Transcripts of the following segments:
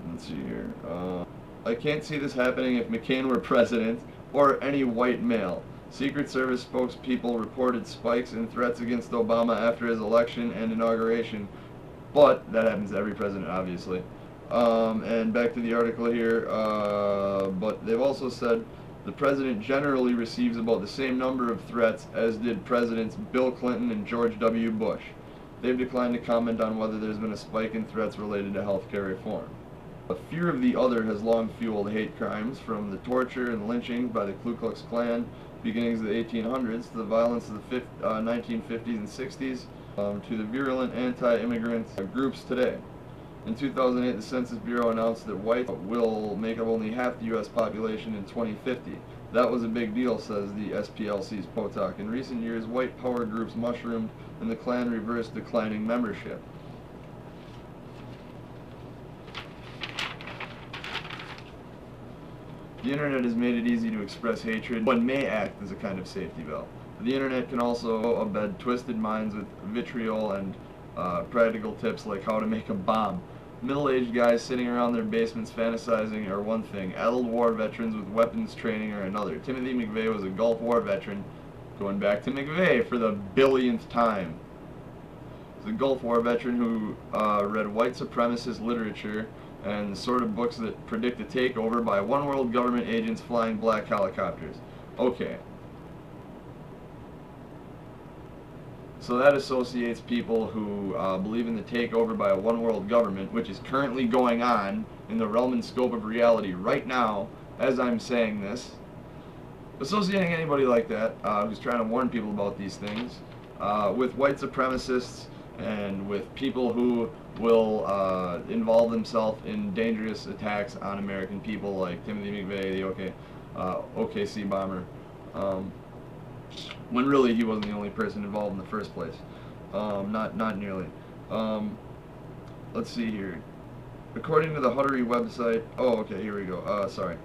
let's see here. I can't see this happening if McCain were president or any white male. Secret Service spokespeople reported spikes in threats against Obama after his election and inauguration, but that happens to every president, obviously. And back to the article here, but they've also said the president generally receives about the same number of threats as did Presidents Bill Clinton and George W. Bush. They've declined to comment on whether there's been a spike in threats related to health care reform. A fear of the other has long fueled hate crimes, from the torture and lynching by the Ku Klux Klan beginnings of the 1800s to the violence of the 1950s and 60s, to the virulent anti-immigrant groups today. In 2008, the Census Bureau announced that whites will make up only half the U.S. population in 2050. That was a big deal, says the SPLC's Potok. In recent years, white power groups mushroomed and the Klan reversed declining membership. The internet has made it easy to express hatred, but may act as a kind of safety valve. The internet can also abet twisted minds with vitriol and practical tips like how to make a bomb. Middle-aged guys sitting around their basements fantasizing are one thing. Addled war veterans with weapons training are another. Timothy McVeigh was a Gulf War veteran, going back to McVeigh for the billionth time. He's a Gulf War veteran who read white supremacist literature and the sort of books that predict a takeover by one-world government agents flying black helicopters. Okay. So that associates people who believe in the takeover by a one-world government, which is currently going on in the realm and scope of reality right now, as I'm saying this. Associating anybody like that, who's trying to warn people about these things, with white supremacists and with people who will involve themselves in dangerous attacks on American people, like Timothy McVeigh, the OKC bomber, when really he wasn't the only person involved in the first place. Not nearly. Let's see here. According to the Huttery website, here we go. Sorry.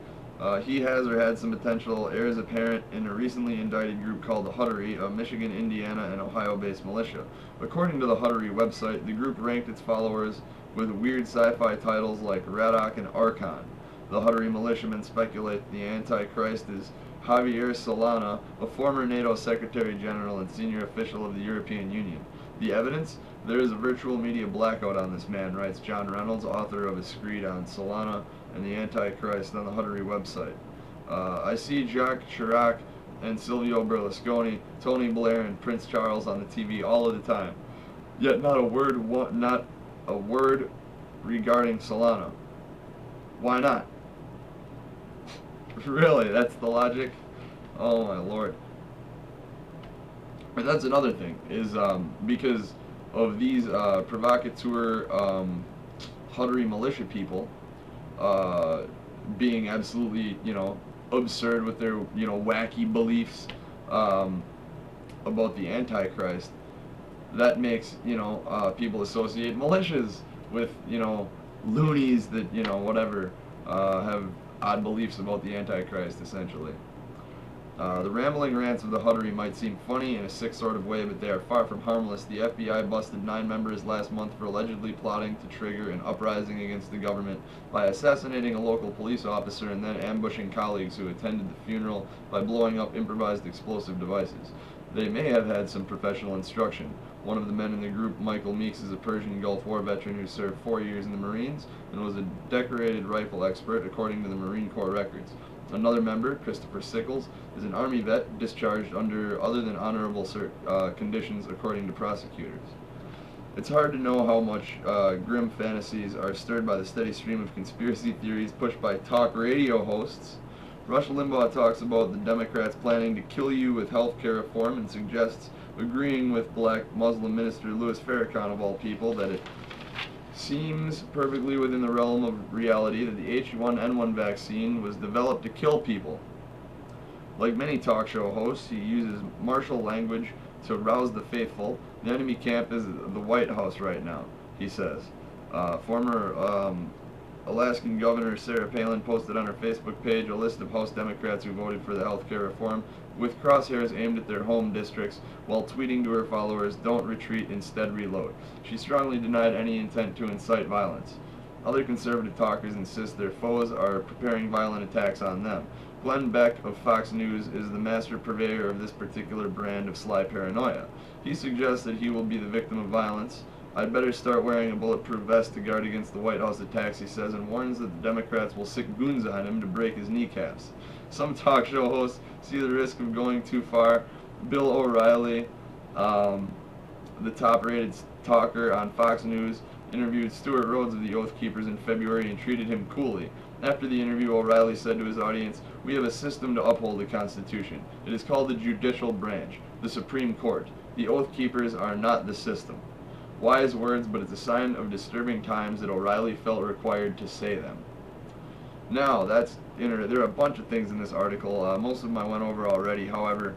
He has or had some potential heirs apparent in a recently indicted group called the Huttery, a Michigan, Indiana, and Ohio-based militia. According to the Huttery website, the group ranked its followers with weird sci-fi titles like Radok and Archon. The Huttery militiamen speculate the Antichrist is Javier Solana, a former NATO Secretary General and senior official of the European Union. The evidence? There is a virtual media blackout on this man, writes John Reynolds, author of a screed on Solana and the Antichrist on the Huttery website. I see Jacques Chirac and Silvio Berlusconi, Tony Blair, and Prince Charles on the TV all of the time. Yet not a word regarding Solana. Why not? Really, that's the logic? Oh my lord. But that's another thing, is because of these provocateur Huttery militia people being absolutely, absurd with their, wacky beliefs about the Antichrist, that makes, people associate militias with, loonies that, whatever, have odd beliefs about the Antichrist, essentially. The rambling rants of the Huttery might seem funny in a sick sort of way, but they are far from harmless. The FBI busted 9 members last month for allegedly plotting to trigger an uprising against the government by assassinating a local police officer and then ambushing colleagues who attended the funeral by blowing up improvised explosive devices. They may have had some professional instruction. One of the men in the group, Michael Meeks, is a Persian Gulf War veteran who served 4 years in the Marines and was a decorated rifle expert, according to the Marine Corps records. Another member, Christopher Sickles, is an Army vet discharged under other than honorable conditions, according to prosecutors. It's hard to know how much grim fantasies are stirred by the steady stream of conspiracy theories pushed by talk radio hosts. Rush Limbaugh talks about the Democrats planning to kill you with health care reform and suggests, agreeing with black Muslim minister Louis Farrakhan of all people, that it seems perfectly within the realm of reality that the H1N1 vaccine was developed to kill people. Like many talk show hosts, he uses martial language to rouse the faithful. The enemy camp is the White House right now, he says. Former Alaskan Governor Sarah Palin posted on her Facebook page a list of House Democrats who voted for the health care reform, with crosshairs aimed at their home districts, while tweeting to her followers, "Don't retreat, instead reload." She strongly denied any intent to incite violence. Other conservative talkers insist their foes are preparing violent attacks on them. Glenn Beck of Fox News is the master purveyor of this particular brand of sly paranoia. He suggests that he will be the victim of violence. I'd better start wearing a bulletproof vest to guard against the White House attacks, he says, and warns that the Democrats will sick goons on him to break his kneecaps. Some talk show hosts see the risk of going too far. Bill O'Reilly, the top-rated talker on Fox News, interviewed Stuart Rhodes of the Oath Keepers in February and treated him coolly. After the interview, O'Reilly said to his audience, "We have a system to uphold the Constitution. It is called the judicial branch, the Supreme Court. The Oath Keepers are not the system." Wise words, but it's a sign of disturbing times that O'Reilly felt required to say them. Now, there are a bunch of things in this article. Most of them I went over already. However,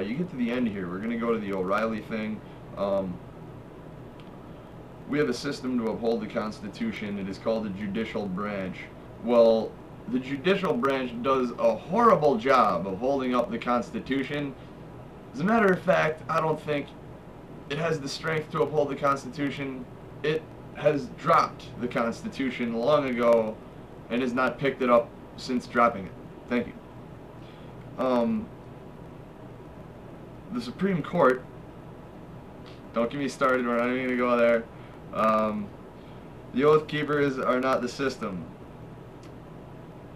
you get to the end here. We're going to go to the O'Reilly thing. We have a system to uphold the Constitution. It is called the judicial branch. Well, the judicial branch does a horrible job of holding up the Constitution. As a matter of fact, I don't think it has the strength to uphold the Constitution. It has dropped the Constitution long ago and has not picked it up since dropping it. Thank you. The Supreme Court, don't get me started, we're not even going to go there. The Oath Keepers are not the system.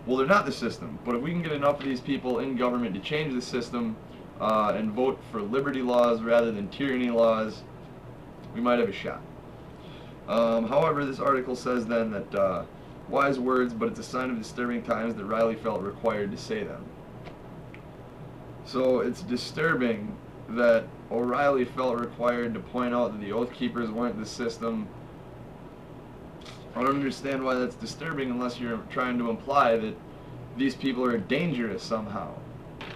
Well, they're not the system, but if we can get enough of these people in government to change the system and vote for liberty laws rather than tyranny laws, we might have a shot. However, this article says then that wise words, but it's a sign of disturbing times that Riley felt required to say them. So it's disturbing that O'Reilly felt required to point out that the Oath Keepers weren't the system. I don't understand why that's disturbing unless you're trying to imply that these people are dangerous somehow.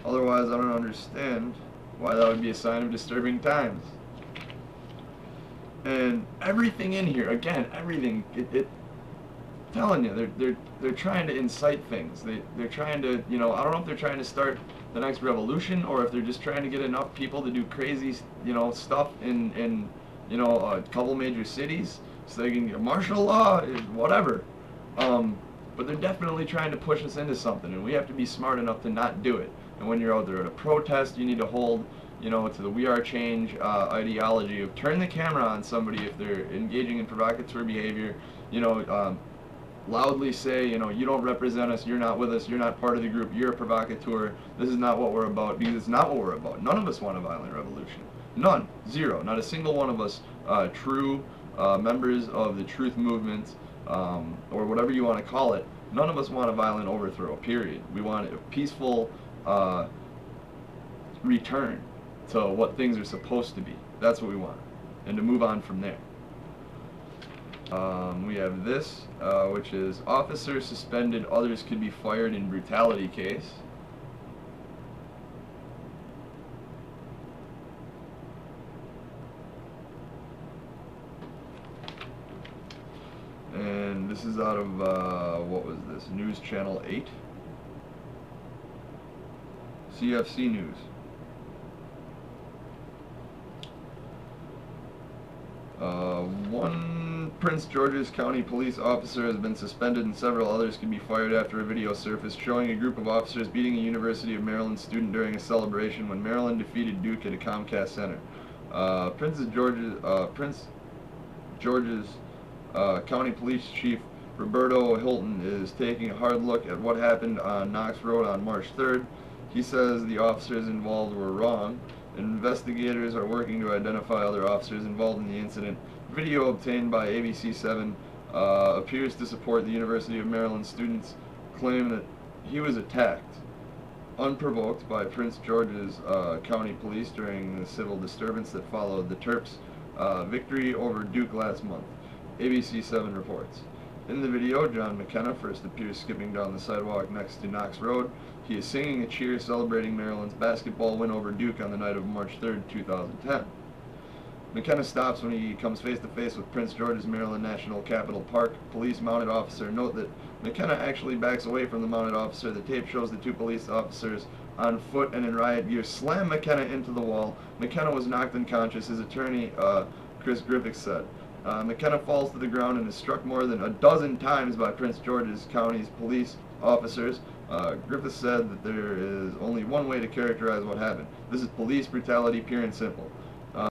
Otherwise, I don't understand why that would be a sign of disturbing times. And everything in here, again, everything, telling you, they're trying to incite things. They're trying to, I don't know if they're trying to start the next revolution or if they're just trying to get enough people to do crazy, stuff in a couple major cities so they can get martial law, whatever. But they're definitely trying to push us into something, and we have to be smart enough to not do it. And when you're out there at a protest, you need to hold, to the We Are Change ideology of turn the camera on somebody if they're engaging in provocatory behavior, loudly say, you don't represent us, you're not with us, you're not part of the group, you're a provocateur, this is not what we're about, because it's not what we're about. None of us want a violent revolution. None. Zero. Not a single one of us true members of the truth movement, or whatever you want to call it, none of us want a violent overthrow, period. We want a peaceful return to what things are supposed to be. That's what we want. And to move on from there. We have this, which is officers suspended, others could be fired in brutality case. And this is out of, what was this, News Channel 8? CFC News. One Prince George's County police officer has been suspended and several others could be fired after a video surfaced showing a group of officers beating a University of Maryland student during a celebration when Maryland defeated Duke at a Comcast Center. Prince George's County Police Chief Roberto Hilton is taking a hard look at what happened on Knox Road on March 3rd. He says the officers involved were wrong. Investigators are working to identify other officers involved in the incident. Video obtained by ABC7 appears to support the University of Maryland students' claim that he was attacked unprovoked by Prince George's County Police during the civil disturbance that followed the Terps' victory over Duke last month. ABC7 reports. In the video, John McKenna first appears skipping down the sidewalk next to Knox Road. He is singing a cheer celebrating Maryland's basketball win over Duke on the night of March 3rd, 2010. McKenna stops when he comes face-to-face with Prince George's Maryland National Capital Park police mounted officer. Note that McKenna actually backs away from the mounted officer. The tape shows the two police officers on foot and in riot gear slam McKenna into the wall. McKenna was knocked unconscious, his attorney, Chris Griffiths, said. McKenna falls to the ground and is struck more than a dozen times by Prince George's County's police officers. Griffith said that there is only one way to characterize what happened. This is police brutality, pure and simple.